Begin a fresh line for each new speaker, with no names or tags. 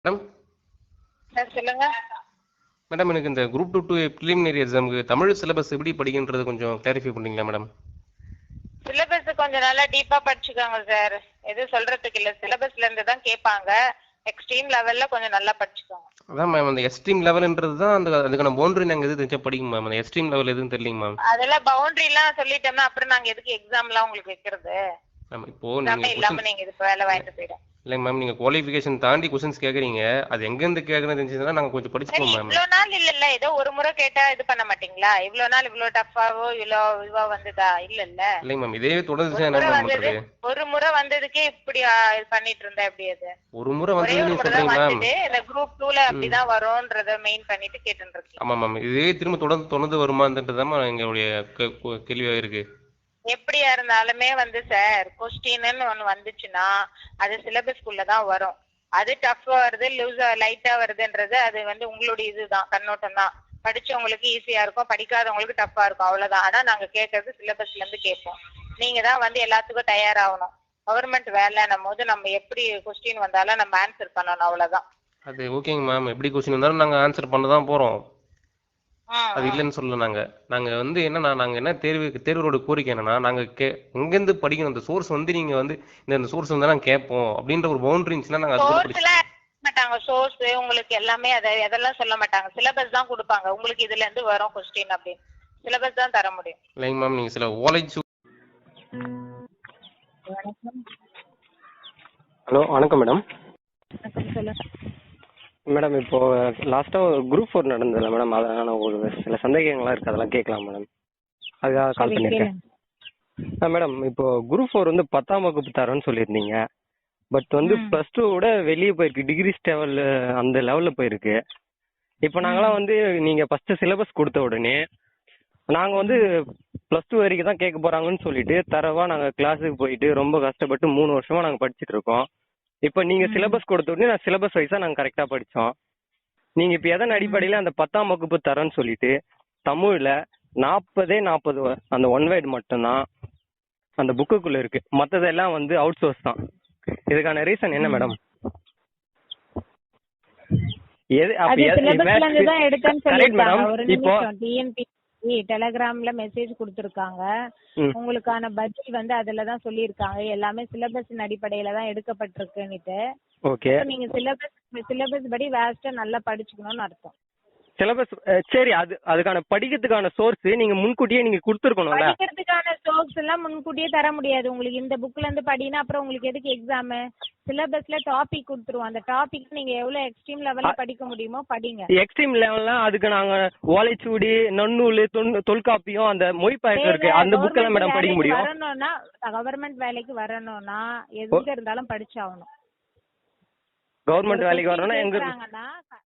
Madam
sir சொல்லுங்க.
Madam எனக்கு இந்த குரூப் 2 ப்ரிலிமினரி எக்ஸாமுக்கு தமிழ் சிலபஸ் எப்படி படிக்கின்றது கொஞ்சம் கிளாரிஃபை பண்ணுறீங்களா மேடம்?
சிலபஸ் கொஞ்சம் நல்லா டீப்பா படிச்சுக்கோங்க சார். எதுவும் சொல்றதுக்கு இல்ல, சிலபஸ்ல இருந்து தான் கேட்பாங்க. எக்ஸ்ட்ரீம் லெவல்ல கொஞ்சம் நல்லா படிச்சுக்கோங்க.
அதான் மேம், அந்த எக்ஸ்ட்ரீம் லெவல்ன்றது தான் அதுக்கான பவுண்டரி நாங்கள் எது தெரிஞ்சா படிக்கும் மேம். அந்த எக்ஸ்ட்ரீம் லெவல் எதுவும் தெரியலைங்க மேம்.
அதெல்லாம் பவுண்டரி எல்லாம் சொல்லிட்டோம்னா அப்புறம் நாங்க எதுக்கு எக்ஸாம் எல்லாம் உங்களுக்கு வைக்கிறது?
மேம் இப்போ
எக்ஸாமே
நீங்கள்
இல்லாம
கொஸ்டின்
நீங்க இதுக்கு வேலை வாங்கிட்டு போயிடும்.
இல்லைங்க மேம், நீங்கள் குவாலிஃபிகேஷன் தாண்டி கொஸ்டின்ஸ் கேட்குறீங்க. அது எங்கேருந்து கேட்குறது தெரிஞ்சதுன்னா நாங்கள் கொஞ்சம்
சரி,
படிச்சுப்போம் மேம்.
இவ்வளவு நாள் இல்ல ஏதோ ஒரு முறை கேட்டா இது பண்ண மாட்டீங்களா? இவ்வளவு நாள் இவ்வளவு டஃபாவோ இவ்வளவு இதுவா வந்ததா? இல்ல
இல்லைங்க மேம், இதே தொடர்ந்துச்சுன்னா
ஒரு
என்ன
முறை
மேம்
வந்தது,
பண்ணுறது?
ஒரு முறை வந்ததுக்கே இப்படி இது பண்ணிட்டு இருந்தா எப்படி அது?
ஒரு முறை
ஒரே
வந்தது
ஒரு
நீங்கள்
முறை தான்
சொல்கிறீங்க மேம்.
வந்துட்டு இந்த குரூப் 2ல அப்படிதான் வரும்ன்றத மெயின் பண்ணிட்டு கேட்டுட்டு இருக்கீங்க.
ஆமாம் மேம், இதே திரும்ப தொடர்ந்து தொடர்ந்து வருமான்றது தான் எங்களுடைய கேள்வியாக இருக்குது.
எப்படியா இருந்தாலுமே வந்து சார், கொஸ்டின்னு ஒண்ணு வந்துச்சுன்னா அது சிலபஸ்க்குள்ள தான் வரும். அது டஃப்பா வருது, லூஸா லைட்டா வருதுன்றது அது வந்து உங்களுடைய இதுதான், கண்ணோட்டம் தான். படிச்சவங்களுக்கு ஈஸியா இருக்கும், படிக்காதவங்களுக்கு டஃப்பா இருக்கும், அவ்வளவுதான். ஆனா நாங்க கேட்கறது சிலபஸ்ல இருந்து கேட்போம். நீங்க தான் வந்து எல்லாத்துக்கும் தயாராகணும். கவர்மெண்ட் வேலைன்னும் போது நம்ம எப்படி கொஸ்டின் வந்தாலும் நம்ம ஆன்சர் பண்ணணும், அவ்வளவுதான்.
அது ஓகேங்க மேம், எப்படி கொஸ்டின் வந்தாலும் நாங்கள் ஆன்சர் பண்ண தான் போகிறோம். அது இல்லைன்னு சொல்லல. நாங்கள் வந்து என்னன்னா, நாங்கள் என்ன தேர்வோட கோரிக்கை என்னன்னா, நாங்கள் எங்கேருந்து படிக்கணும், அந்த சோர்ஸ் வந்து நீங்கள் வந்து இந்த சோர்ஸ் வந்து நாங்கள் கேட்போம் அப்படின்ற ஒரு பவுண்டரி இருந்துச்சுன்னா நாங்கள் அது
சோர்ஸ்ல மாட்டாங்க. சோர்ஸ் உங்களுக்கு எல்லாமே அதெல்லாம் சொல்ல மாட்டாங்க. சிலபஸ் தான் கொடுப்பாங்க. உங்களுக்கு இதுல இருந்து வரும் கொஸ்டின் அப்படின்னு சிலபஸ் தான் தர முடியும்.
இல்லைங்க மேம், நீங்கள் சில ஓலைச்சு.
ஹலோ, வணக்கம் மேடம்.
சொல்லுங்க
மேடம், இப்போ லாஸ்ட்டாக குரூப் 4 நடந்ததில்ல மேடம், அதனால ஒரு சில சந்தேகங்கள்லாம் இருக்குது, அதெல்லாம் கேட்கலாம் மேடம். அதுக்காக கால் பண்ணியிருக்கேன். மேடம், இப்போ குரூப் 4 வந்து 10ஆம் வகுப்பு தரோன்னு சொல்லியிருந்தீங்க. பட் வந்து ப்ளஸ் 2 வெளியே போயிருக்கு, டிகிரி லெவல் அந்த லெவலில் போயிருக்கு. இப்போ நாங்களாம் வந்து நீங்கள் ஃபஸ்ட்டு சிலபஸ் கொடுத்த உடனே நாங்கள் வந்து ப்ளஸ் 2 வரைக்கும் தான் கேட்க போகிறாங்கன்னு சொல்லிட்டு தரவாக நாங்கள் கிளாஸுக்கு போயிட்டு ரொம்ப கஷ்டப்பட்டு 3 வருஷமாக நாங்கள் படிச்சுட்டு இருக்கோம். இப்போ நீங்கள் சிலபஸ் கொடுத்த உடனே நான் சிலபஸ் வைஸாக நாங்கள் கரெக்டாக படித்தோம். நீங்கள் இப்போ எதன் அடிப்படையில் அந்த 10ஆம் வகுப்பு தரேன்னு சொல்லிட்டு தமிழில் 40 அந்த ஒன் வேர்டு மட்டும்தான் அந்த புக்குக்குள்ளே இருக்குது, மற்றதெல்லாம் வந்து அவுட் சோர்ஸ் தான். இதுக்கான ரீசன் என்ன மேடம்?
டெலகிராம்ல மெசேஜ் கொடுத்திருக்காங்க. உங்களுக்கான பதில் வந்து அதுலதான் சொல்லிருக்காங்க. எல்லாமே சிலபஸ் அடிப்படையில தான் எடுக்கப்பட்டிருக்குன்னுட்டு.
ஓகே,
நீங்க சிலபஸ் படி வேஸ்டா நல்லா படிச்சுக்கணும்னு அர்த்தம்.
சிலபஸ் சரி, அதுக்கான படிக்கிறதுக்கான சோர்ஸ் நீங்க முன்கூட்டியே நீங்க கொடுத்துருக்கணும்ல.
படிக்கிறதுக்கான சோர்ஸ் எல்லாம் முன்கூட்டியே தர முடியாது. உங்களுக்கு இந்த புக்ல இருந்து படினா அப்புறம் உங்களுக்கு எதுக்கு எக்ஸாம்? சிலபஸ்ல டாபிக் கொடுத்துருவோம். அந்த டாபிக் நீங்க எவ்வளவு எக்ஸ்ட்ரீம் லெவல்ல படிக்க முடியுமோ படிங்க.
எக்ஸ்ட்ரீம் லெவல்ல அதுக்கு நாங்க ஓலைச்சுவடி, நன்னூல், தொல்காப்பியம், அந்த மொழிபெயர்ப்பு இருக்கு, அந்த புக் எல்லாம் மேடம் படிக்க முடியும்.
வரணும்னா கவர்மெண்ட் வேலைக்கு வரணும்னா எங்க இருந்தாலும் படிச்சாகணும்.
கவர்மெண்ட் வேலைக்கு வரணும்னா எங்க